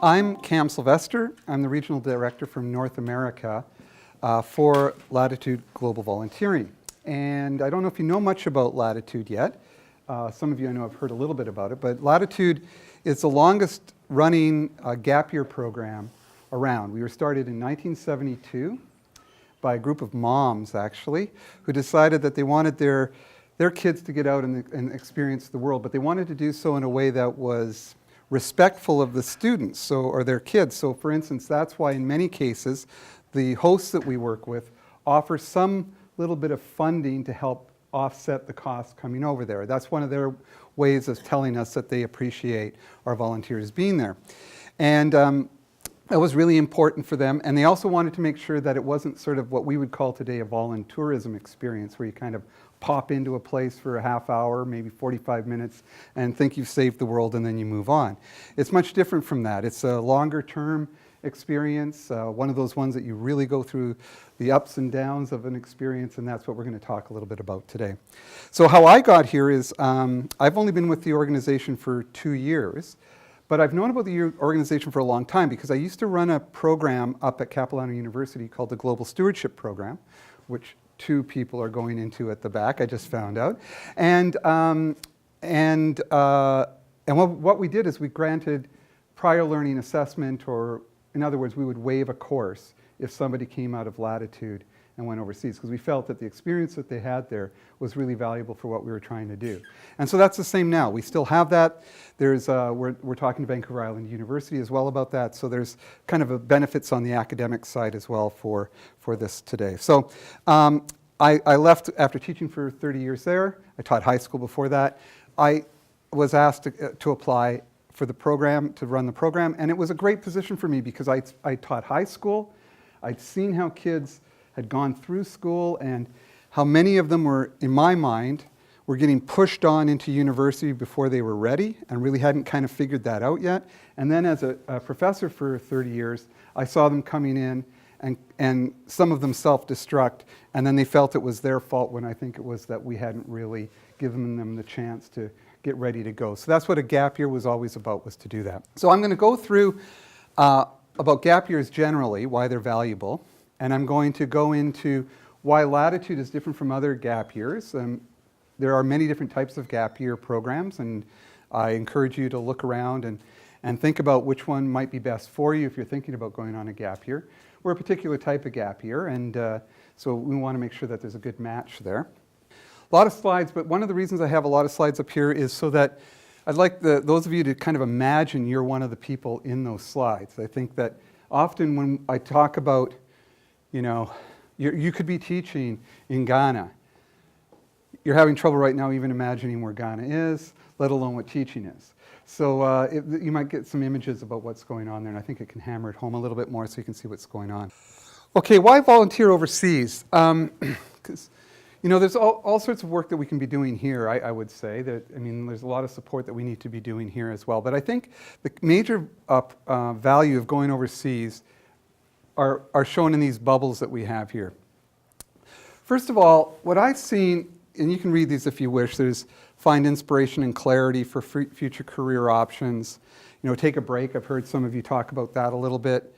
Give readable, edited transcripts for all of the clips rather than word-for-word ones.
I'm Cam Sylvester. I'm the Regional Director from North America for Lattitude Global Volunteering. And I don't know if you know much about Lattitude yet. Some of you I know have heard a little bit about it, but Lattitude is the longest running gap year program around. We were started in 1972 by a group of moms, actually, who decided that they wanted their kids to get out and experience the world, but they wanted to do so in a way that was respectful of the students or their kids. So for instance, that's why in many cases the hosts that we work with offer some little bit of funding to help offset the cost coming over there. That's one of their ways of telling us that they appreciate our volunteers being there. And that was really important for them. And they also wanted to make sure that it wasn't sort of what we would call today a voluntourism experience, where you kind of pop into a place for a half hour, maybe 45 minutes, and think you've saved the world and then you move on. It's much different from that. It's a longer term experience, one of those ones that you really go through the ups and downs of an experience, and that's what we're going to talk a little bit about today. So how I got here is I've only been with the organization for 2 years, but I've known about the organization for a long time because I used to run a program up at Capilano University called the Global Stewardship Program, which 2 people are going into at the back, I just found out. And what we did is we granted prior learning assessment, or in other words, we would waive a course if somebody came out of Lattitude and went overseas, because we felt that the experience that they had there was really valuable for what we were trying to do. And so that's the same now. We still have that. There's, we're talking to Vancouver Island University as well about that, so there's kind of a benefits on the academic side as well for this today. So I left after teaching for 30 years there. I taught high school before that. I was asked to apply for the program, to run the program, and it was a great position for me because I taught high school. I'd seen how kids had gone through school and how many of them were, in my mind, were getting pushed on into university before they were ready and really hadn't kind of figured that out yet. And then as a professor for 30 years, I saw them coming in and some of them self-destruct, and then they felt it was their fault when I think it was that we hadn't really given them the chance to get ready to go. So that's what a gap year was always about, was to do that. So I'm going to go through about gap years generally, why they're valuable, and I'm going to go into why Lattitude is different from other gap years. There are many different types of gap year programs, and I encourage you to look around and think about which one might be best for you if you're thinking about going on a gap year. We're a particular type of gap year, and so we want to make sure that there's a good match there. A lot of slides, but one of the reasons I have a lot of slides up here is so that I'd like those of you to kind of imagine you're one of the people in those slides. I think that often when I talk about, you know, you could be teaching in Ghana. You're having trouble right now even imagining where Ghana is, let alone what teaching is. So you might get some images about what's going on there, and I think it can hammer it home a little bit more so you can see what's going on. Okay, why volunteer overseas? Because you know, there's all sorts of work that we can be doing here, I would say. There's a lot of support that we need to be doing here as well. But I think the major value of going overseas are shown in these bubbles that we have here. First of all, what I've seen, and you can read these if you wish, there's find inspiration and clarity for future career options. You know, take a break. I've heard some of you talk about that a little bit.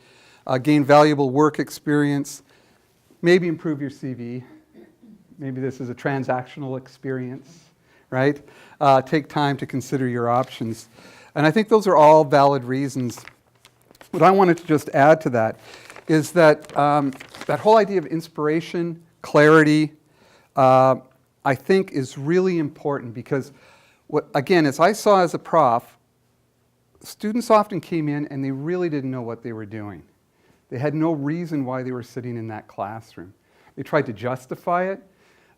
Gain valuable work experience. Maybe improve your CV. Maybe this is a transactional experience, right? Take time to consider your options. And I think those are all valid reasons. What I wanted to just add to that is that that whole idea of inspiration, clarity, I think is really important because, again, as I saw as a prof, students often came in and they really didn't know what they were doing. They had no reason why they were sitting in that classroom. They tried to justify it.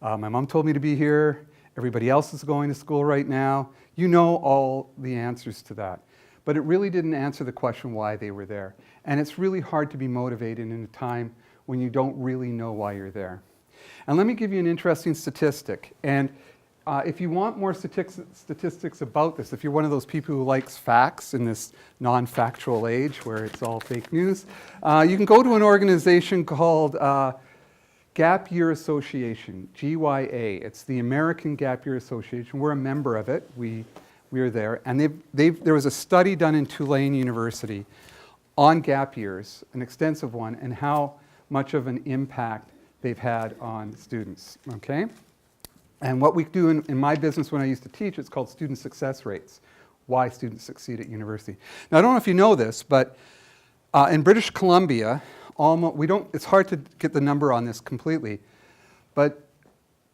My mom told me to be here. Everybody else is going to school right now. You know all the answers to that. But it really didn't answer the question why they were there. And it's really hard to be motivated in a time when you don't really know why you're there. And let me give you an interesting statistic. And if you want more statistics about this, if you're one of those people who likes facts in this non-factual age where it's all fake news, you can go to an organization called Gap Year Association, GYA. It's the American Gap Year Association. We're a member of it. We are there. And there was a study done in Tulane University on gap years, an extensive one, and how much of an impact they've had on students, okay? And what we do in my business when I used to teach, it's called student success rates, why students succeed at university. Now, I don't know if you know this, but in British Columbia, it's hard to get the number on this completely, but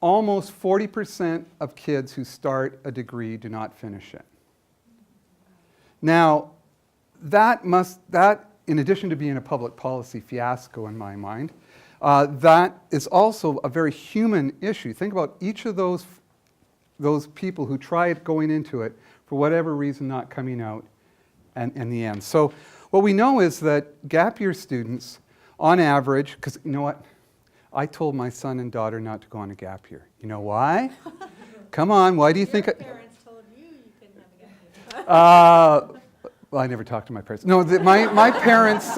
almost 40% of kids who start a degree do not finish it. Now, that, in addition to being a public policy fiasco in my mind, that is also a very human issue. Think about each of those people who tried going into it for whatever reason not coming out in the end. So what we know is that gap year students, on average, because you know what? I told my son and daughter not to go on a gap year. You know why? Come on, why do you think? Your parents told you couldn't have a gap year. Well, I never talked to my parents. No, my parents,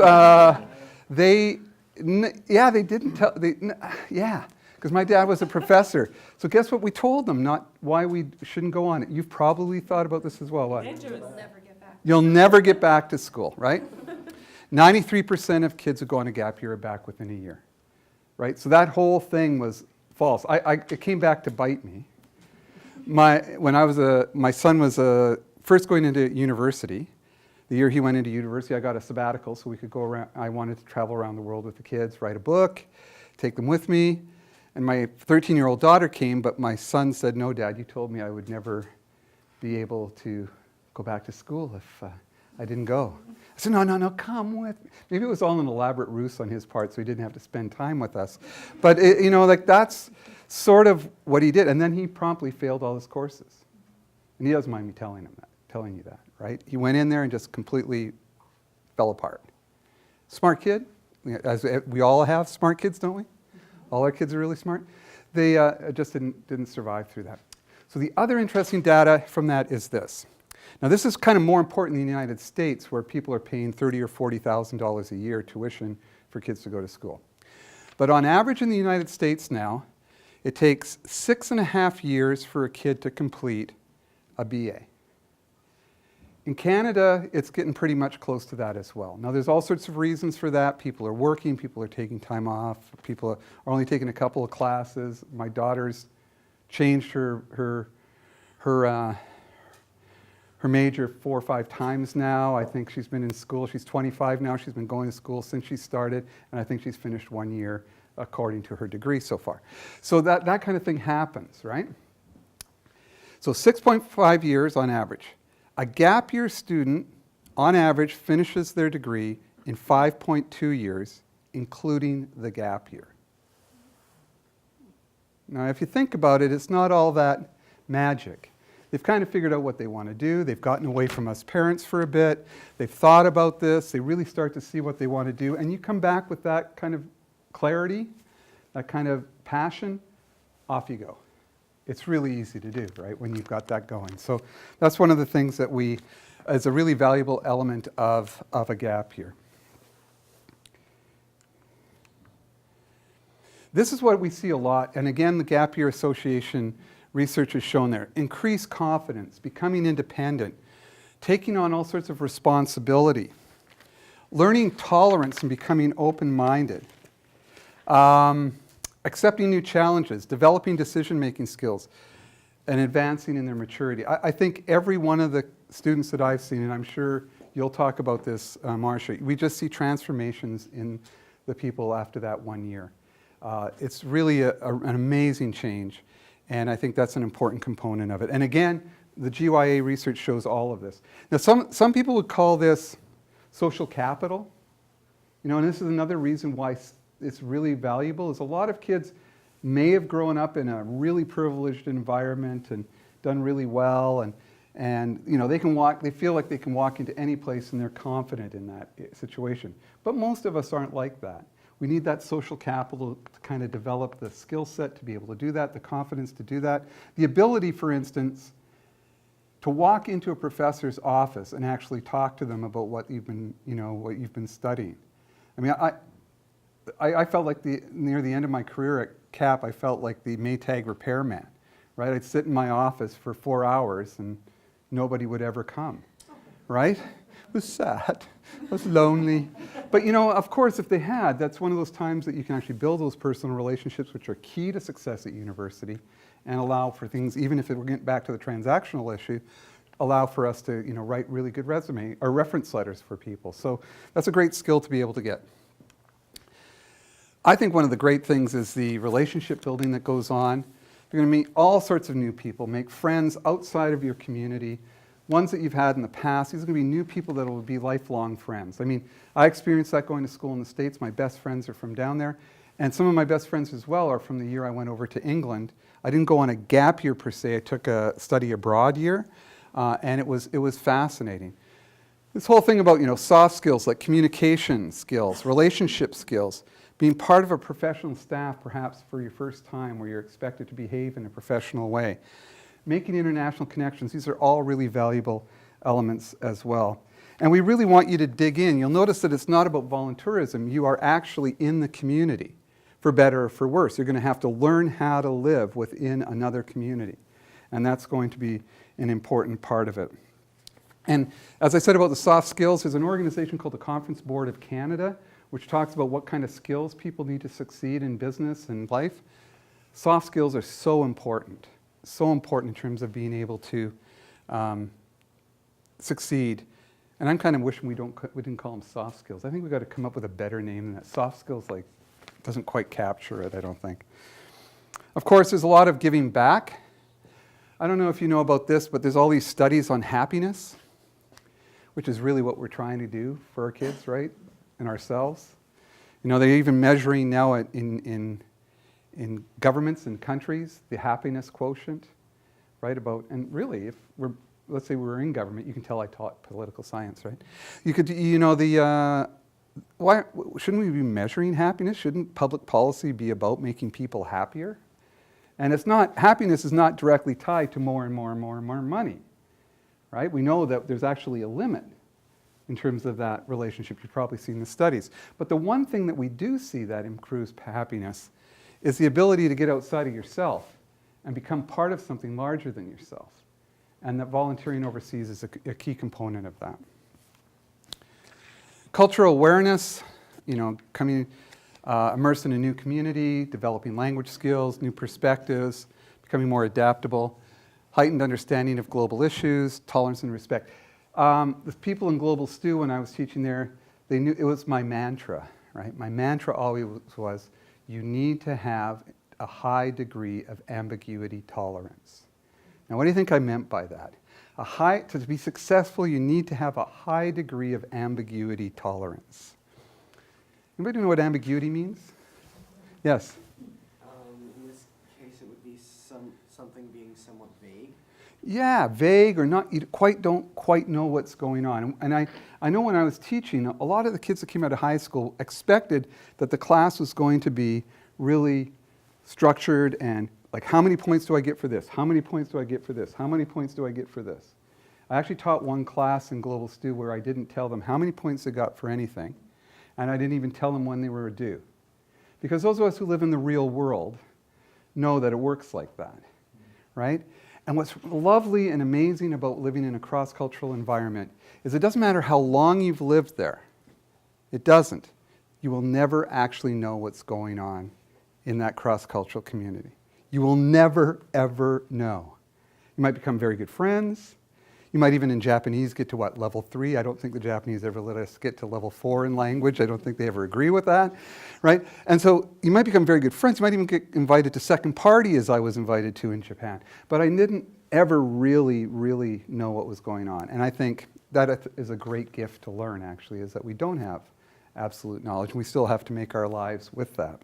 they didn't tell, because my dad was a professor. So guess what we told them, not why we shouldn't go on it. You've probably thought about this as well. What? You'll never get back to school, right? 93% of kids who go on a gap year are back within a year, right? So that whole thing was false. It came back to bite me. My son was first going into university. The year he went into university, I got a sabbatical so we could go around. I wanted to travel around the world with the kids, write a book, take them with me. And my 13-year-old daughter came, but my son said, "No, Dad, you told me I would never be able to go back to school if I didn't go." I said, no, come with me. Maybe it was all an elaborate ruse on his part so he didn't have to spend time with us. But, that's sort of what he did. And then he promptly failed all his courses. And he doesn't mind me telling you that, right? He went in there and just completely fell apart. Smart kid, as we all have smart kids, don't we? All our kids are really smart. They just didn't survive through that. So the other interesting data from that is this. Now this is kind of more important in the United States where people are paying $30,000 or $40,000 a year tuition for kids to go to school. But on average in the United States now, it takes 6.5 years for a kid to complete a BA. In Canada, it's getting pretty much close to that as well. Now, there's all sorts of reasons for that. People are working, people are taking time off, people are only taking a couple of classes. My daughter's changed her major 4 or 5 times now. I think she's been in school. She's 25 now. She's been going to school since she started, and I think she's finished 1 year according to her degree so far. So that kind of thing happens, right? So 6.5 years on average. A gap year student, on average, finishes their degree in 5.2 years, including the gap year. Now, if you think about it, it's not all that magic. They've kind of figured out what they want to do. They've gotten away from us parents for a bit. They've thought about this. They really start to see what they want to do. And you come back with that kind of clarity, that kind of passion, off you go. It's really easy to do, right, when you've got that going. So that's one of the things that is a really valuable element of a gap year. This is what we see a lot, and again, the Gap Year Association research has shown there. Increased confidence, becoming independent, taking on all sorts of responsibility, learning tolerance and becoming open-minded, accepting new challenges, developing decision-making skills, and advancing in their maturity. I think every one of the students that I've seen, and I'm sure you'll talk about this, Marcia, we just see transformations in the people after that 1 year. It's really an amazing change, and I think that's an important component of it. And again, the GYA research shows all of this. Now, some people would call this social capital, and this is another reason why it's really valuable, is a lot of kids may have grown up in a really privileged environment and done really well, and they feel like they can walk into any place and they're confident in that situation. But most of us aren't like that. We need that social capital to kind of develop the skill set to be able to do that, the confidence to do that, the ability, for instance, to walk into a professor's office and actually talk to them about what you've been studying. I mean, I felt like near the end of my career at CAP, I felt like the Maytag repairman, right? I'd sit in my office for 4 hours and nobody would ever come, right? It was sad. It was lonely. But of course, if they had, that's one of those times that you can actually build those personal relationships, which are key to success at university, and allow for things, even if we're getting back to the transactional issue, allow for us to write really good resume or reference letters for people. So that's a great skill to be able to get. I think one of the great things is the relationship building that goes on. You're going to meet all sorts of new people, make friends outside of your community, ones that you've had in the past. These are going to be new people that will be lifelong friends. I mean, I experienced that going to school in the States. My best friends are from down there. And some of my best friends as well are from the year I went over to England. I didn't go on a gap year per se. I took a study abroad year, and it was fascinating. This whole thing about soft skills like communication skills, relationship skills, being part of a professional staff perhaps for your first time where you're expected to behave in a professional way, making international connections, these are all really valuable elements as well. And we really want you to dig in. You'll notice that it's not about volunteerism. You are actually in the community, for better or for worse. You're going to have to learn how to live within another community. And that's going to be an important part of it. And as I said about the soft skills, there's an organization called the Conference Board of Canada, which talks about what kind of skills people need to succeed in business and life. Soft skills are so important in terms of being able to succeed. And I'm kind of wishing we didn't call them soft skills. I think we've got to come up with a better name than that. Soft skills doesn't quite capture it, I don't think. Of course, there's a lot of giving back. I don't know if you know about this, but there's all these studies on happiness, which is really what we're trying to do for our kids, right? And ourselves. They're even measuring now in governments and countries the happiness quotient, right? And really, let's say we're in government, you can tell I taught political science, right? You could, why shouldn't we be measuring happiness? Shouldn't public policy be about making people happier? And happiness is not directly tied to more and more and more and more money, right? We know that there's actually a limit in terms of that relationship. You've probably seen the studies. But the one thing that we do see that improves happiness is the ability to get outside of yourself and become part of something larger than yourself. And that volunteering overseas is a key component of that. Cultural awareness, coming immersed in a new community, developing language skills, new perspectives, becoming more adaptable, heightened understanding of global issues, tolerance and respect. The people in Global Stew, when I was teaching there, they knew it was my mantra, right? My mantra always was, you need to have a high degree of ambiguity tolerance. Now, what do you think I meant by that? To be successful, you need to have a high degree of ambiguity tolerance. Anybody know what ambiguity means? Yes? In this case, it would be something being somewhat vague. Yeah, vague or not, you don't quite know what's going on. And I know when I was teaching, a lot of the kids that came out of high school expected that the class was going to be really structured and like, how many points do I get for this? How many points do I get for this? How many points do I get for this? I actually taught one class in Global Stew where I didn't tell them how many points they got for anything, and I didn't even tell them when they were due. Because those of us who live in the real world know that it works like that, right? And what's lovely and amazing about living in a cross-cultural environment is it doesn't matter how long you've lived there. It doesn't. You will never actually know what's going on in that cross-cultural community. You will never, ever know. You might become very good friends. You might even in Japanese get to what, level 3? I don't think the Japanese ever let us get to level 4 in language. I don't think they ever agree with that, right? And so you might become very good friends. You might even get invited to second party as I was invited to in Japan. But I didn't ever really, really know what was going on. And I think that is a great gift to learn, actually, is that we don't have absolute knowledge. And we still have to make our lives with that.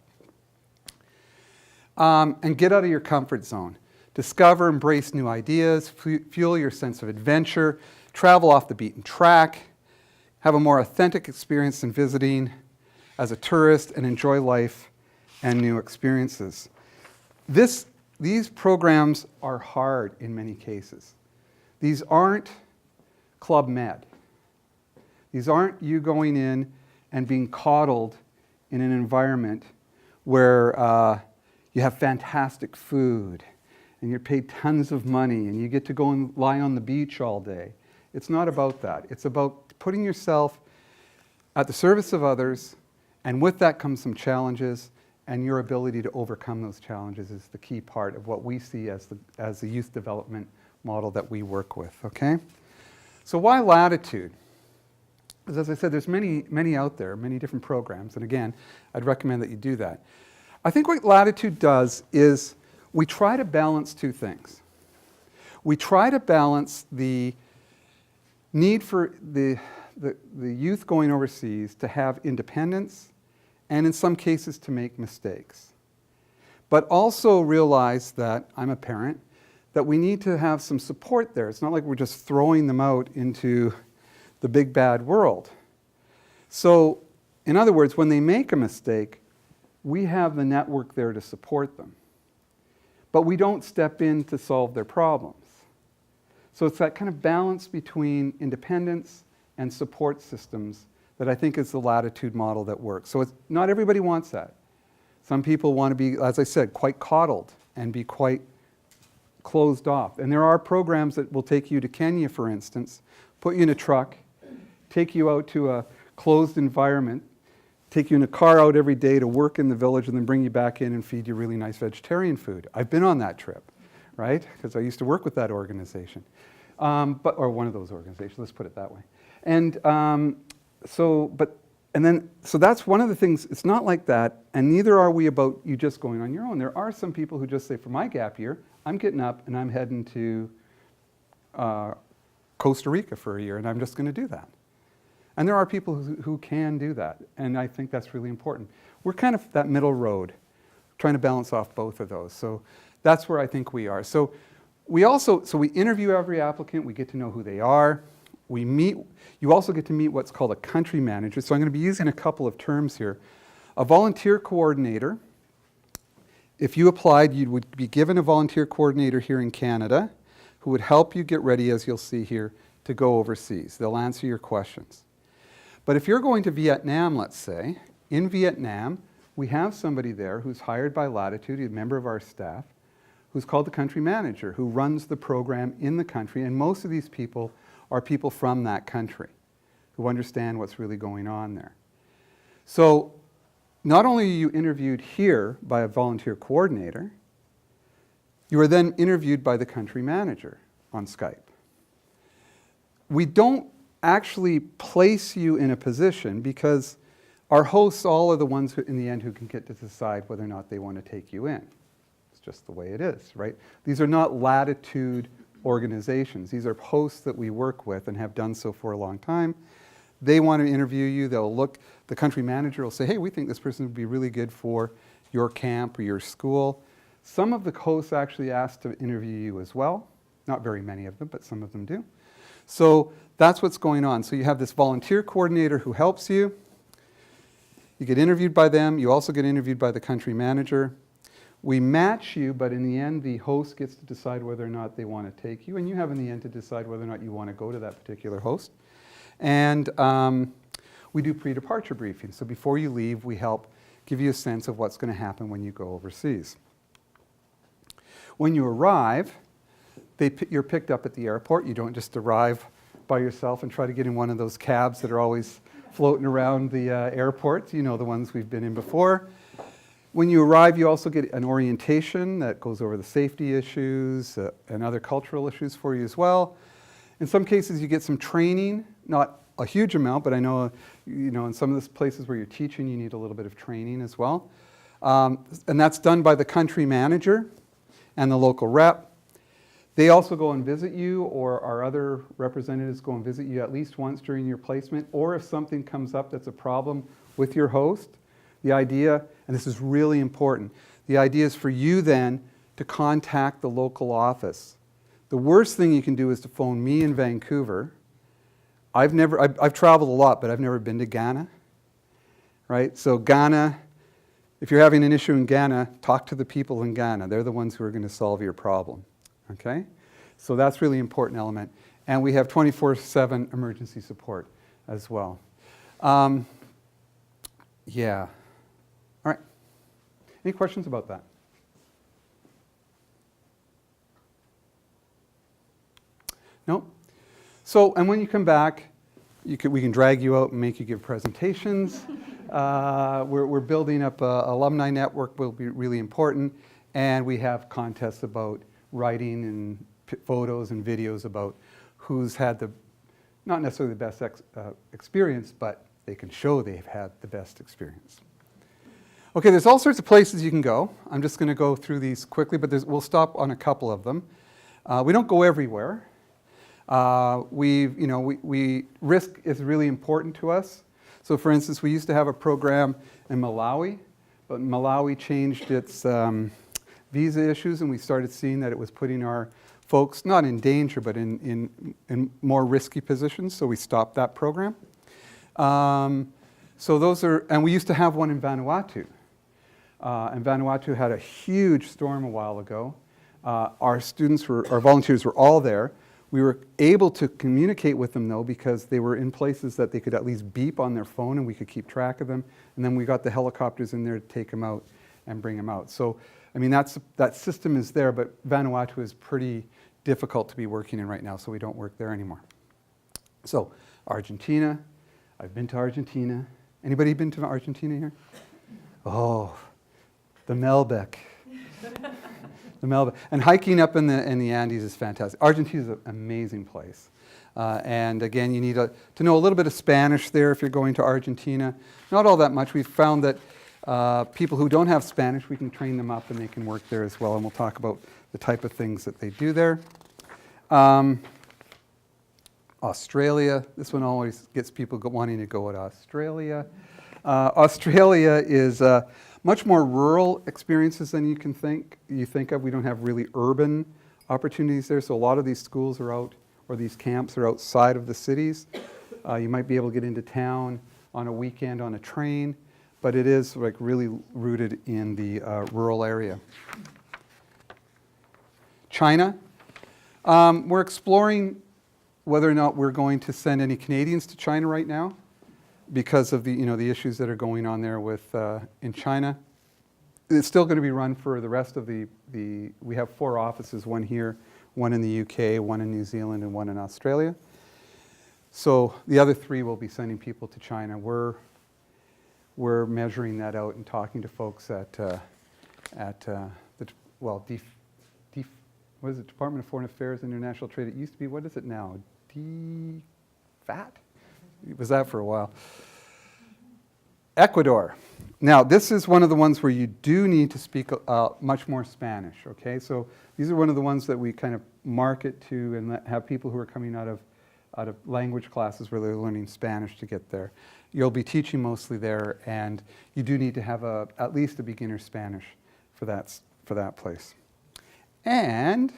And get out of your comfort zone. Discover, embrace new ideas, fuel your sense of adventure, travel off the beaten track, have a more authentic experience in visiting as a tourist, and enjoy life and new experiences. These programs are hard in many cases. These aren't Club Med. These aren't you going in and being coddled in an environment where you have fantastic food, and you're paid tons of money, and you get to go and lie on the beach all day, It's not about that. It's about putting yourself at the service of others, and with that comes some challenges, and your ability to overcome those challenges is the key part of what we see as the youth development model that we work with, okay? So why Lattitude? Because as I said, there's many out there, many different programs, and again, I'd recommend that you do that. I think what Lattitude does is we try to balance two things. We try to balance the need for the youth going overseas to have independence and in some cases to make mistakes. But also realize that, I'm a parent, that we need to have some support there. It's not like we're just throwing them out into the big bad world. So, in other words, when they make a mistake, we have the network there to support them. But we don't step in to solve their problems. So it's that kind of balance between independence and support systems that I think is the Lattitude model that works. So not everybody wants that. Some people want to be, as I said, quite coddled and be quite closed off. And there are programs that will take you to Kenya, for instance, put you in a truck, take you out to a closed environment, take you in a car out every day to work in the village, and then bring you back in and feed you really nice vegetarian food. I've been on that trip, right? Because I used to work with that organization, or one of those organizations. Let's put it that way. And so that's one of the things. It's not like that, and neither are we about you just going on your own. There are some people who just say, for my gap year, I'm getting up and I'm heading to Costa Rica for a year, and I'm just going to do that. And there are people who can do that, and I think that's really important. We're kind of that middle road, trying to balance off both of those. So that's where I think we are. So we interview every applicant, we get to know who they are. You also get to meet what's called a country manager. So I'm going to be using a couple of terms here. A volunteer coordinator. If you applied, you would be given a volunteer coordinator here in Canada who would help you get ready, as you'll see here, to go overseas. They'll answer your questions. But if you're going to Vietnam, let's say, in Vietnam, we have somebody there who's hired by Lattitude, a member of our staff, who's called the country manager, who runs the program in the country, and most of these people are people from that country who understand what's really going on there. So not only are you interviewed here by a volunteer coordinator, you are then interviewed by the country manager on Skype. We don't actually place you in a position because our hosts all are the ones who, in the end, who can get to decide whether or not they want to take you in. It's just the way it is, right? These are not Lattitude organizations. These are hosts that we work with and have done so for a long time. They want to interview you. They'll look, the country manager will say, hey, we think this person would be really good for your camp or your school. Some of the hosts actually ask to interview you as well. Not very many of them, but some of them do. So that's what's going on. So you have this volunteer coordinator who helps you. You get interviewed by them. You also get interviewed by the country manager. We match you, but in the end, the host gets to decide whether or not they want to take you, and you have in the end to decide whether or not you want to go to that particular host. And we do pre-departure briefings. So before you leave, we help give you a sense of what's going to happen when you go overseas. When you arrive, you're picked up at the airport. You don't just arrive by yourself and try to get in one of those cabs that are always floating around the airport. You know, the ones we've been in before. When you arrive, you also get an orientation that goes over the safety issues and other cultural issues for you as well. In some cases, you get some training, not a huge amount, but I know, in some of the places where you're teaching, you need a little bit of training as well. And that's done by the country manager and the local rep. They also go and visit you, or our other representatives go and visit you at least once during your placement, or if something comes up that's a problem with your host, the idea, and this is really important, the idea is for you then to contact the local office. The worst thing you can do is to phone me in Vancouver. I've traveled a lot, but I've never been to Ghana, right? So Ghana, if you're having an issue in Ghana, talk to the people in Ghana. They're the ones who are going to solve your problem, okay? So that's really important element. And we have 24/7 emergency support as well. Yeah. All right. Any questions about that? No? So, and when you come back, we can drag you out and make you give presentations. We're building up an alumni network, will be really important. And we have contests about writing and photos and videos about who's had the, not necessarily the best experience, but they can show they've had the best experience. Okay, there's all sorts of places you can go. I'm just going to go through these quickly, but we'll stop on a couple of them. We don't go everywhere. Risk is really important to us. So for instance, we used to have a program in Malawi, but Malawi changed its visa issues, and we started seeing that it was putting our folks not in danger, but in more risky positions, so we stopped that program. So those are, and we used to have one in Vanuatu. And Vanuatu had a huge storm a while ago. Our volunteers were all there. We were able to communicate with them though, because they were in places that they could at least beep on their phone and we could keep track of them. And then we got the helicopters in there to take them out and bring them out. So, I mean, that system is there, but Vanuatu is pretty difficult to be working in right now, so we don't work there anymore. So, Argentina, I've been to Argentina. Anybody been to Argentina here? Oh, the Melbeck. The Melbeck. And hiking up in the Andes is fantastic. Argentina is an amazing place. And again, you need to know a little bit of Spanish there if you're going to Argentina. Not all that much. We've found that people who don't have Spanish, we can train them up and they can work there as well. And we'll talk about the type of things that they do there. Australia. This one always gets people wanting to go to Australia. Australia is much more rural experiences than you think of. We don't have really urban opportunities there, so a lot of these schools are out, or these camps are outside of the cities. You might be able to get into town on a weekend on a train, but it is like really rooted in the rural area. China. We're exploring whether or not we're going to send any Canadians to China right now, because of the issues that are going on there with in China. It's still going to be run for the rest of we have 4 offices, one here, one in the UK, one in New Zealand, and one in Australia. So the other 3 will be sending people to China. We're measuring that out and talking to folks at what is it, Department of Foreign Affairs and International Trade. It used to be, what is it now? DFAT? It was that for a while. Ecuador. Now, this is one of the ones where you do need to speak much more Spanish, okay? So these are one of the ones that we kind of market to and have people who are coming out of language classes where they're learning Spanish to get there. You'll be teaching mostly there, and you do need to have at least a beginner Spanish for that place. And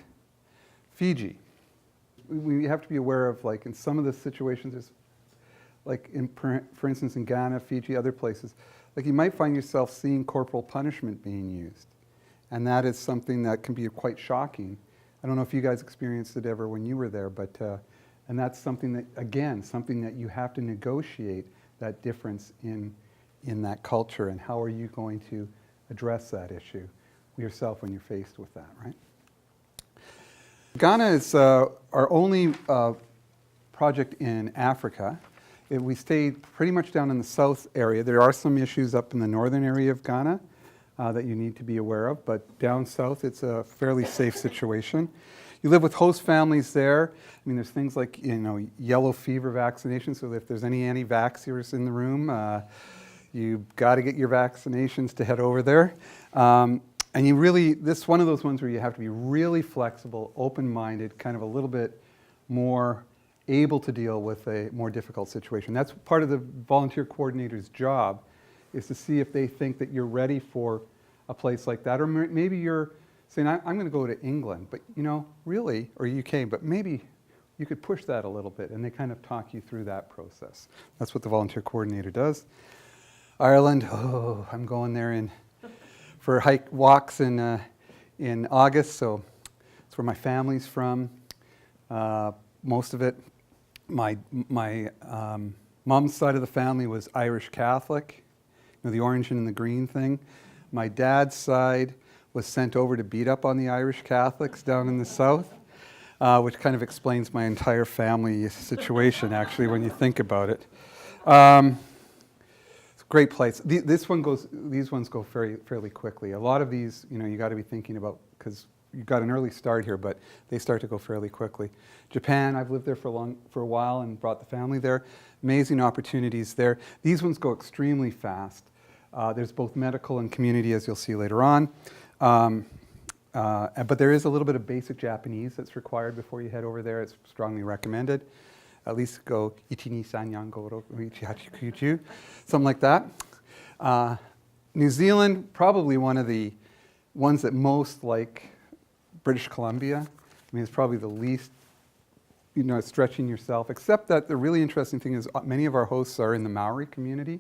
Fiji. We have to be aware of, like, in some of the situations, there's, like, for instance, in Ghana, Fiji, other places, like, you might find yourself seeing corporal punishment being used. And that is something that can be quite shocking. I don't know if you guys experienced it ever when you were there, but, and that's something that, again, something that you have to negotiate, that difference in that culture, and how are you going to address that issue yourself when you're faced with that, right? Ghana is our only project in Africa. We stayed pretty much down in the south area. There are some issues up in the northern area of Ghana that you need to be aware of, but down south it's a fairly safe situation. You live with host families there. I mean, there's things like, yellow fever vaccination, so if there's any anti-vaxxers in the room, you've got to get your vaccinations to head over there. And this is one of those ones where you have to be really flexible, open-minded, kind of a little bit more able to deal with a more difficult situation. That's part of the volunteer coordinator's job, is to see if they think that you're ready for a place like that. Or maybe you're saying, I'm going to go to England, but really, or UK, but maybe you could push that a little bit, and they kind of talk you through that process. That's what the volunteer coordinator does. Ireland, I'm going there for walks in August, so it's where my family's from. Most of it, my mom's side of the family was Irish Catholic, the orange and the green thing. My dad's side was sent over to beat up on the Irish Catholics down in the south. which kind of explains my entire family situation, actually, when you think about it. It's a great place. These ones go fairly quickly. A lot of these, you got to be thinking about, because you got an early start here, but they start to go fairly quickly. Japan, I've lived there for a while and brought the family there. Amazing opportunities there. These ones go extremely fast. There's both medical and community, as you'll see later on. But there is a little bit of basic Japanese that's required before you head over there. It's strongly recommended. At least go ichi ni san yan go ro ichi hachi kyuju, something like that. New Zealand, probably one of the ones that most like British Columbia. I mean, it's probably the least, stretching yourself, except that the really interesting thing is many of our hosts are in the Maori community,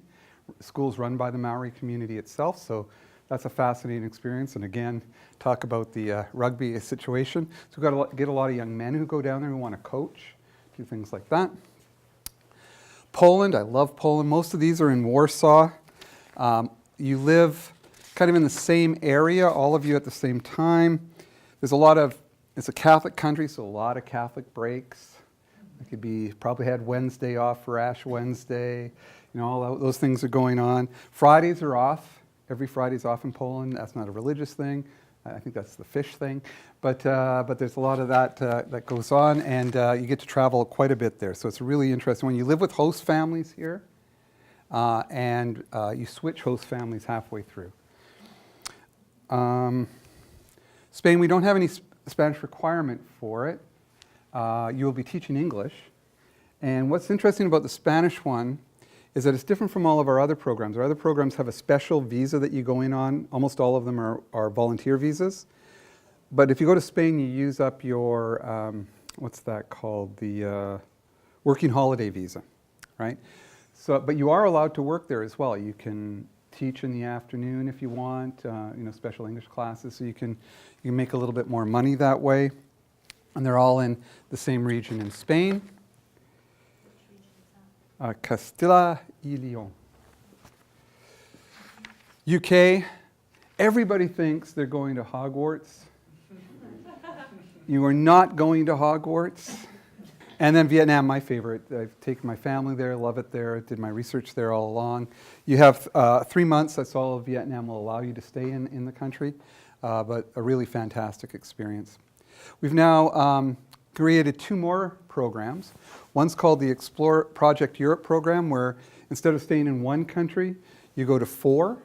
schools run by the Maori community itself, so that's a fascinating experience. And again, talk about the rugby situation. So we've got to get a lot of young men who go down there who want to coach, do things like that. Poland, I love Poland. Most of these are in Warsaw. You live kind of in the same area, all of you at the same time. There's it's a Catholic country, so a lot of Catholic breaks. It could be, probably had Wednesday off for Ash Wednesday. All those things are going on. Fridays are off. Every Friday's off in Poland. That's not a religious thing. I think that's the fish thing. But there's a lot of that that goes on, and you get to travel quite a bit there. So it's really interesting. When you live with host families here, and you switch host families halfway through. Spain, we don't have any Spanish requirement for it. You will be teaching English. And what's interesting about the Spanish one is that it's different from all of our other programs. Our other programs have a special visa that you go in on. Almost all of them are volunteer visas. But if you go to Spain, you use up your, what's that called? The working holiday visa, right? So, but you are allowed to work there as well. You can teach in the afternoon if you want, special English classes, so you can make a little bit more money that way. And they're all in the same region in Spain. Castilla y León. UK, everybody thinks they're going to Hogwarts. You are not going to Hogwarts. And then Vietnam, my favorite. I've taken my family there, love it there, did my research there all along. You have 3 months, that's all Vietnam will allow you to stay in the country, but a really fantastic experience. We've now created 2 more programs. One's called the Explore Project Europe program, where instead of staying in one country, you go to 4,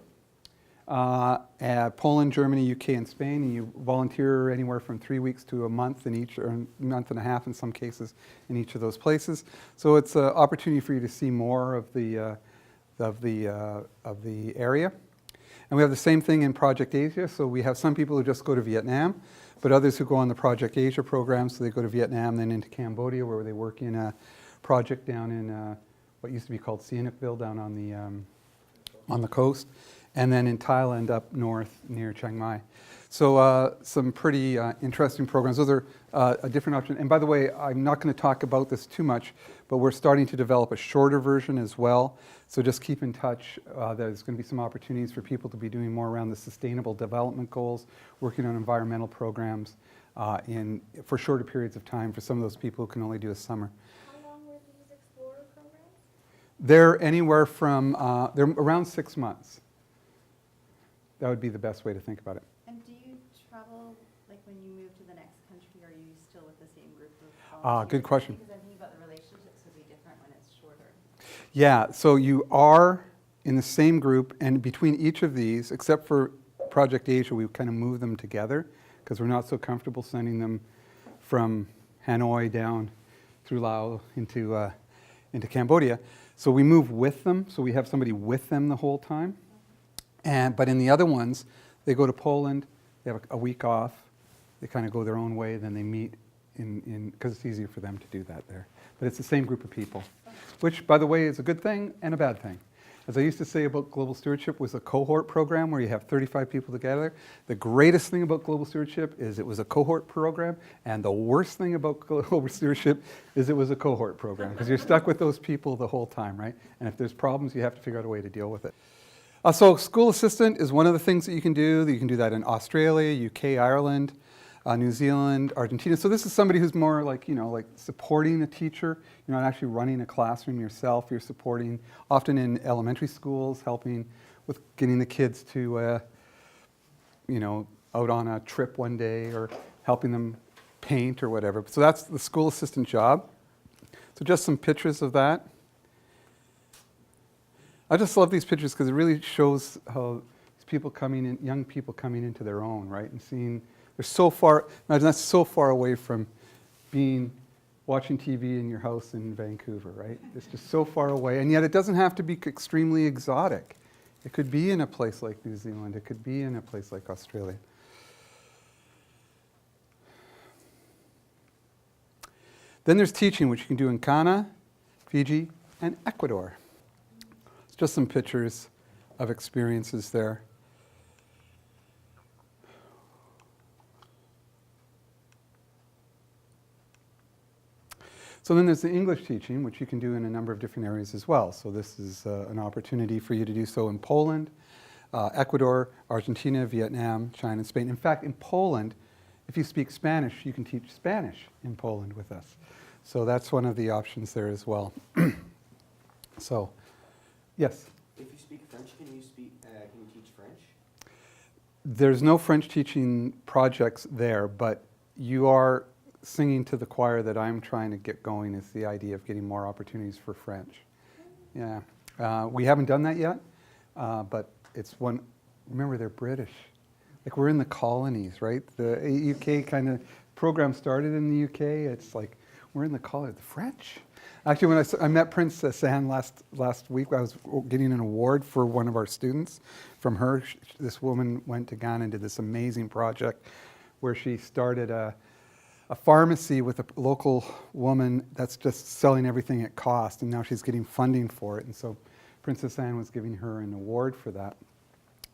at Poland, Germany, UK, and Spain, and you volunteer anywhere from 3 weeks to a month in each, or a month and a half in some cases, in each of those places. So it's an opportunity for you to see more of the area. And we have the same thing in Project Asia. So we have some people who just go to Vietnam, but others who go on the Project Asia program. So they go to Vietnam, then into Cambodia, where they work in a project down in what used to be called Sihanoukville, down on the coast, and then in Thailand up north near Chiang Mai. So some pretty interesting programs. Those are a different option. And by the way, I'm not going to talk about this too much, but we're starting to develop a shorter version as well. So just keep in touch. There's going to be some opportunities for people to be doing more around the sustainable development goals, working on environmental programs for shorter periods of time for some of those people who can only do a summer. How long were these Explorer programs? They're anywhere from, they're around 6 months. That would be the best way to think about it. And do you travel, like when you move to the next country, are you still with the same group of Ah, good question. Because I'm thinking about the relationships would be different when it's shorter. Yeah, so you are in the same group, and between each of these, except for Project Asia, we kind of move them together because we're not so comfortable sending them from Hanoi down through Laos into Cambodia. So we move with them, so we have somebody with them the whole time. But in the other ones, they go to Poland, they have a week off, they kind of go their own way, then they meet because it's easier for them to do that there. But it's the same group of people, which, by the way, is a good thing and a bad thing. As I used to say about global stewardship, was a cohort program where you have 35 people together. The greatest thing about global stewardship is it was a cohort program, and the worst thing about global stewardship is it was a cohort program, because you're stuck with those people the whole time, right? And if there's problems, you have to figure out a way to deal with it. So school assistant is one of the things that you can do. You can do that in Australia, UK, Ireland. New Zealand, Argentina. So this is somebody who's more like, like supporting a teacher. You're not actually running a classroom yourself. You're supporting, often in elementary schools, helping with getting the kids to, out on a trip one day or helping them paint or whatever. So that's the school assistant job. So just some pictures of that. I just love these pictures because it really shows how these people coming in, young people coming into their own, right? And seeing, they're so far, imagine that's so far away from watching TV in your house in Vancouver, right? It's just so far away. And yet it doesn't have to be extremely exotic. It could be in a place like New Zealand. It could be in a place like Australia. Then there's teaching, which you can do in Ghana, Fiji, and Ecuador. It's just some pictures of experiences there. So then there's the English teaching, which you can do in a number of different areas as well. So this is an opportunity for you to do so in Poland, Ecuador, Argentina, Vietnam, China, and Spain. In fact, in Poland, if you speak Spanish, you can teach Spanish in Poland with us. So that's one of the options there as well. So, yes? If you speak French, can you teach French? There's no French teaching projects there, but you are singing to the choir that I'm trying to get going is the idea of getting more opportunities for French. Yeah. We haven't done that yet, but it's one, remember they're British. Like we're in the colonies, right? The UK kind of program started in the UK. It's like, we're in the colonies, the French. Actually, when I met Princess Anne last week, I was getting an award for one of our students. From her, this woman went to Ghana and did this amazing project where she started a pharmacy with a local woman that's just selling everything at cost, and now she's getting funding for it. And so Princess Anne was giving her an award for that.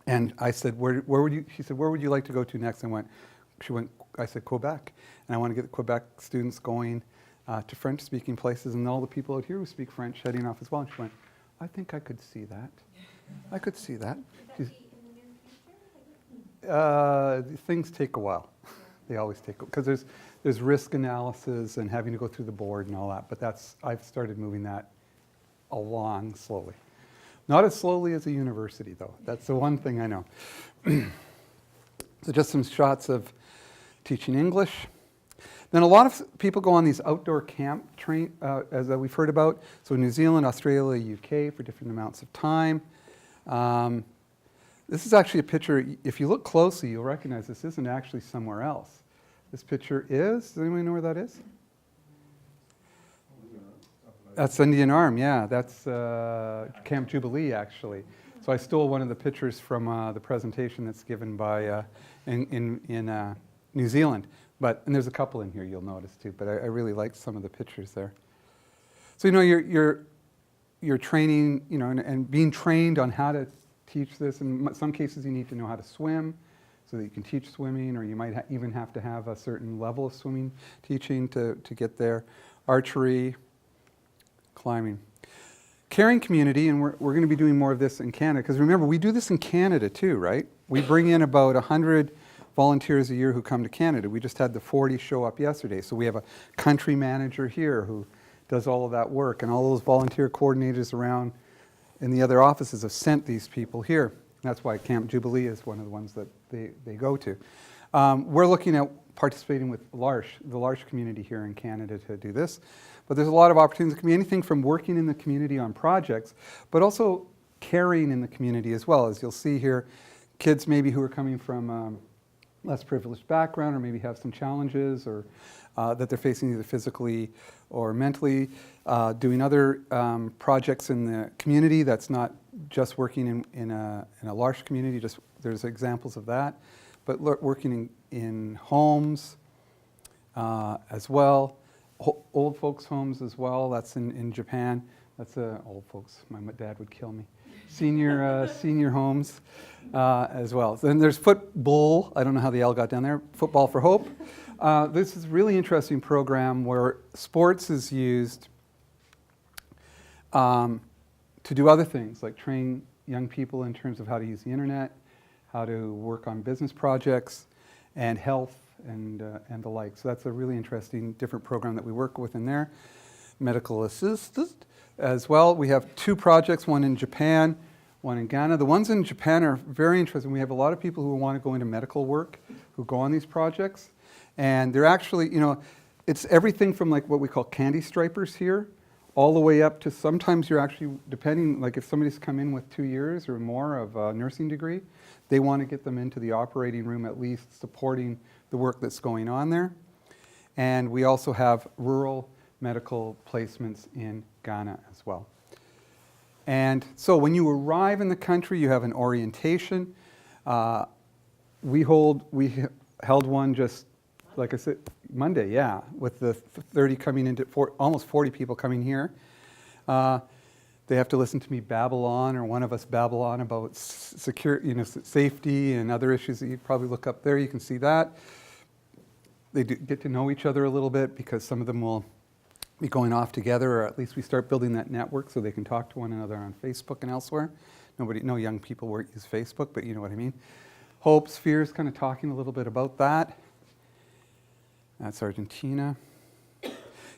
And I said, where would you, she said, where would you like to go to next? I said, Quebec. And I want to get the Quebec students going to French-speaking places, and all the people out here who speak French heading off as well. And she went, I think I could see that. I could see that. Would that be in the near future? Things take a while. They always take, because there's risk analysis and having to go through the board and all that. But I've started moving that along slowly. Not as slowly as a university, though. That's the one thing I know. So just some shots of teaching English. Then a lot of people go on these outdoor camp as we've heard about. So New Zealand, Australia, UK for different amounts of time. This is actually a picture, if you look closely, you'll recognize this isn't actually somewhere else. This picture does anybody know where that is? That's Indian Arm, yeah. That's Camp Jubilee, actually. So I stole one of the pictures from the presentation that's given by in New Zealand. And there's a couple in here you'll notice too. But I really liked some of the pictures there. So you're training, and being trained on how to teach this. In some cases, you need to know how to swim, so that you can teach swimming, or you might even have to have a certain level of swimming teaching to get there. Archery, climbing. Caring community, and we're going to be doing more of this in Canada, because remember, we do this in Canada too, right? We bring in about 100 volunteers a year who come to Canada. We just had the 40 show up yesterday. So we have a country manager here who does all of that work, and all those volunteer coordinators around in the other offices have sent these people here. That's why Camp Jubilee is one of the ones that they go to. We're looking at participating with the L'Arche community here in Canada to do this. But there's a lot of opportunities. It can be anything from working in the community on projects, but also caring in the community as well. As you'll see here, kids maybe who are coming from less privileged background, or maybe have some challenges, or that they're facing either physically or mentally, doing other projects in the community that's not just working in a L'Arche community. There's examples of that, but working in homes as well. Old folks' homes as well. That's in Japan. That's old folks. My dad would kill me. Senior homes as well. Then there's football. I don't know how the L got down there. Football for Hope. This is a really interesting program where sports is used to do other things, like train young people in terms of how to use the internet, how to work on business projects, and health and the like. So that's a really interesting, different program that we work with in there. Medical assistant as well. We have 2 projects, one in Japan, one in Ghana. The ones in Japan are very interesting. We have a lot of people who want to go into medical work who go on these projects. And they're actually, it's everything from like what we call candy stripers here, all the way up to sometimes you're actually, depending, like if somebody's come in with 2 years or more of a nursing degree, they want to get them into the operating room at least, supporting the work that's going on there. And we also have rural medical placements in Ghana as well. And so when you arrive in the country, you have an orientation. We held one just, like I said, Monday, yeah, with the 30 coming into, almost 40 people coming here. They have to listen to me babble on, or one of us babble on about safety and other issues that you probably look up there. You can see that. They do get to know each other a little bit because some of them will be going off together, or at least we start building that network so they can talk to one another on Facebook and elsewhere. No young people use Facebook, but you know what I mean. Hopes, fears, kind of talking a little bit about that. That's Argentina. You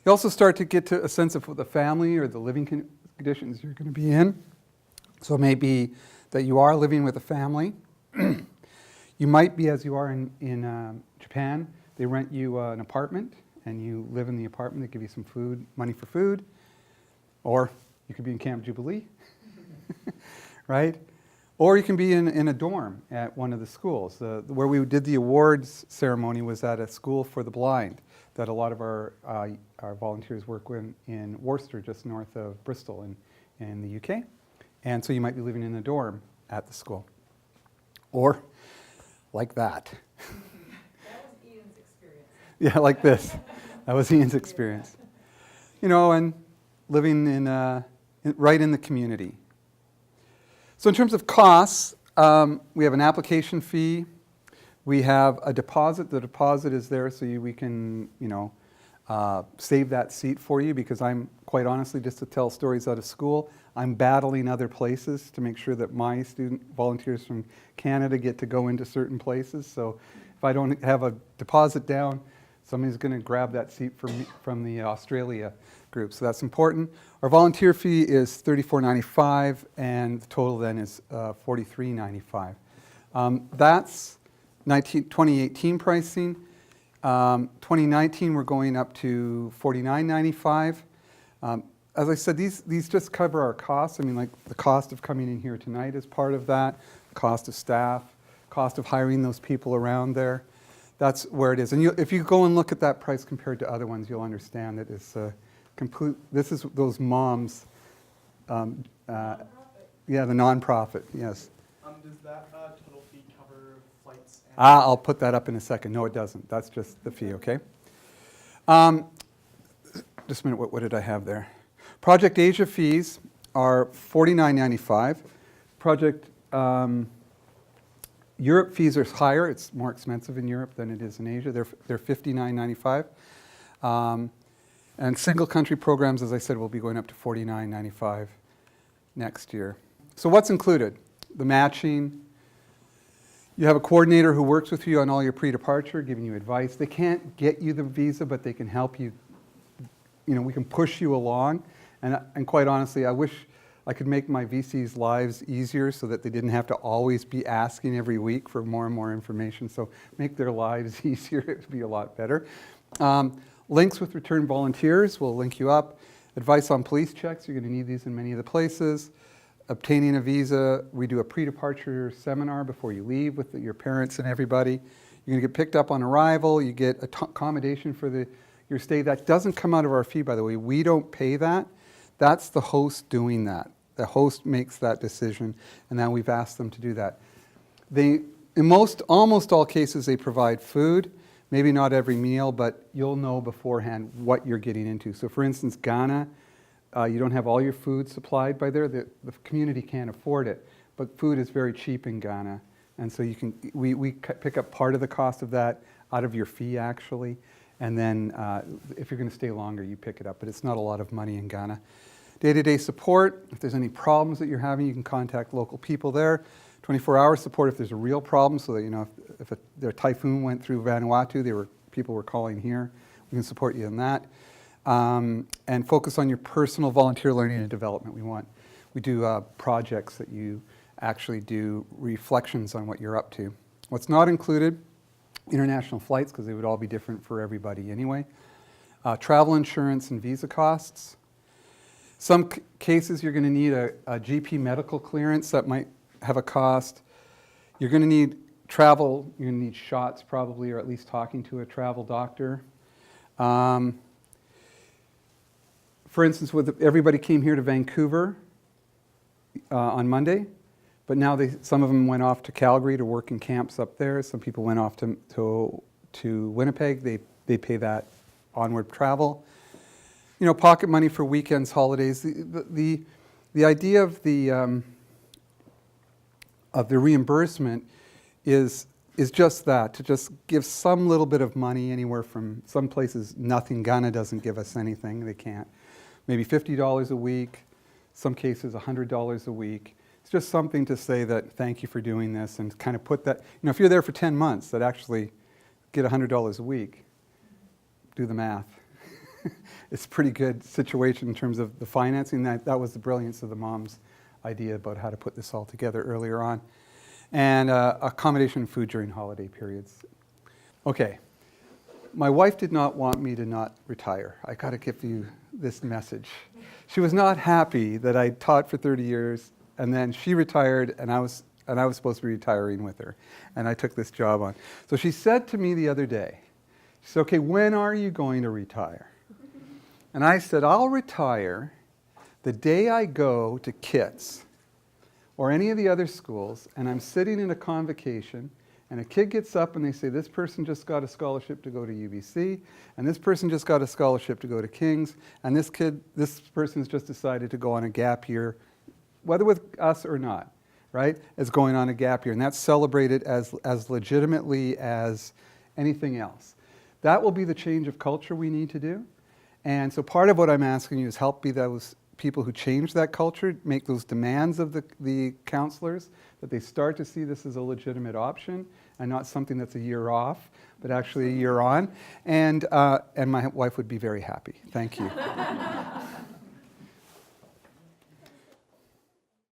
also start to get to a sense of the family or the living conditions you're going to be in. So it may be that you are living with a family. You might be, as you are in Japan, they rent you an apartment and you live in the apartment. They give you some food, money for food. Or you could be in Camp Jubilee, right? Or you can be in a dorm at one of the schools. Where we did the awards ceremony was at a school for the blind that a lot of our volunteers work in Worcester, just north of Bristol in the UK. And so you might be living in a dorm at the school. Or like that. That was Ian's experience. Yeah, like this. That was Ian's experience. And living right in the community. So in terms of costs, we have an application fee. We have a deposit. The deposit is there so we can, save that seat for you, because I'm, quite honestly, just to tell stories out of school, I'm battling other places to make sure that my volunteers from Canada get to go into certain places. So if I don't have a deposit down, somebody's going to grab that seat from the Australia group. So that's important. Our volunteer fee is $34.95, and the total then is $43.95. That's 2018 pricing. 2019, we're going up to $49.95. As I said, these just cover our costs. I mean, like the cost of coming in here tonight is part of that, cost of staff, cost of hiring those people around there. That's where it is. And if you go and look at that price compared to other ones, you'll understand that it's complete. This is those moms. Yeah, the nonprofit. Yes. Does that total fee cover flights? I'll put that up in a second. No, it doesn't. That's just the fee. Okay. Just a minute. What did I have there? Project Asia fees are $49.95. Project Europe fees are higher. It's more expensive in Europe than it is in Asia. They're $59.95. And single country programs, as I said, will be going up to $49.95 next year. So what's included? The matching. You have a coordinator who works with you on all your pre-departure, giving you advice. They can't get you the visa, but they can help you. We can push you along. And quite honestly, I wish I could make my VCs' lives easier so that they didn't have to always be asking every week for more and more information. So make their lives easier. It would be a lot better. Links with return volunteers will link you up. Advice on police checks. You're going to need these in many of the places. Obtaining a visa. We do a pre-departure seminar before you leave with your parents and everybody. You're going to get picked up on arrival. You get accommodation for your stay. That doesn't come out of our fee, by the way. We don't pay that. That's the host doing that. The host makes that decision, and now we've asked them to do that. In almost all cases, they provide food. Maybe not every meal, but you'll know beforehand what you're getting into. So for instance, Ghana, you don't have all your food supplied by there. The community can't afford it, but food is very cheap in Ghana. And so we pick up part of the cost of that out of your fee, actually. And then if you're going to stay longer, you pick it up. But it's not a lot of money in Ghana. Day-to-day support. If there's any problems that you're having, you can contact local people there. 24-hour support if there's a real problem, so that, you know, if their typhoon went through Vanuatu, people were calling here. We can support you in that. And focus on your personal volunteer learning and development. We do projects that you actually do reflections on what you're up to. What's not included, international flights, because they would all be different for everybody anyway. Travel insurance and visa costs. Some cases you're going to need a GP medical clearance that might have a cost. You're going to need travel, you're going to need shots probably, or at least talking to a travel doctor. For instance, everybody came here to Vancouver on Monday, but now some of them went off to Calgary to work in camps up there. Some people went off to Winnipeg. They pay that onward travel. You know, pocket money for weekends, holidays. The idea of the reimbursement is just that, to just give some little bit of money, anywhere from some places nothing. Ghana doesn't give us anything, they can't. Maybe $50 a week, some cases $100 a week. It's just something to say that thank you for doing this, and kind of put that, you know, if you're there for 10 months, that actually get $100 a week, do the math. It's a pretty good situation in terms of the financing. That was the brilliance of the mom's idea about how to put this all together earlier on. And accommodation and food during holiday periods. Okay, my wife did not want me to not retire. I got to give you this message. She was not happy that I taught for 30 years, and then she retired, and I was supposed to be retiring with her, and I took this job on. So she said to me the other day, she said, okay, when are you going to retire? And I said, I'll retire the day I go to KITS or any of the other schools, and I'm sitting in a convocation, and a kid gets up and they say, this person just got a scholarship to go to UBC, and this person just got a scholarship to go to King's, and this person's just decided to go on a gap year, whether with us or not, right, is going on a gap year. And that's celebrated as legitimately as anything else. That will be the change of culture we need to do. And so part of what I'm asking you is help be those people who change that culture, make those demands of the counselors, that they start to see this as a legitimate option and not something that's a year off, but actually a year on. And my wife would be very happy. Thank you.